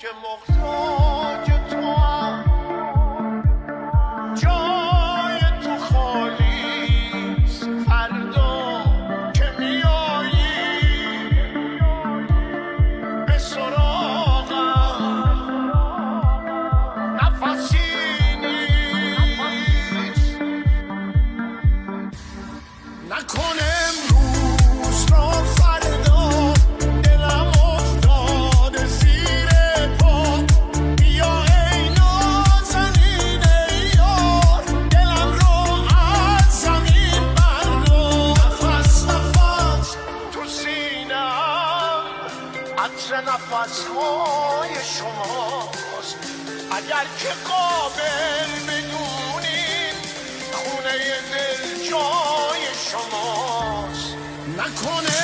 که محتاج تو هم، جای تو خالیست. فردا که میایی به سراغم نفسی نیست. نکنه امروز را فردا دلم افتاده زیر پا. بیا ای نازنین یار، دلم رو از زمین بردار. نفس نفس تو سینه‌ام عطر نفس‌های شماست. اگر که قابل بدونین خونه دل جای شماست. نکنه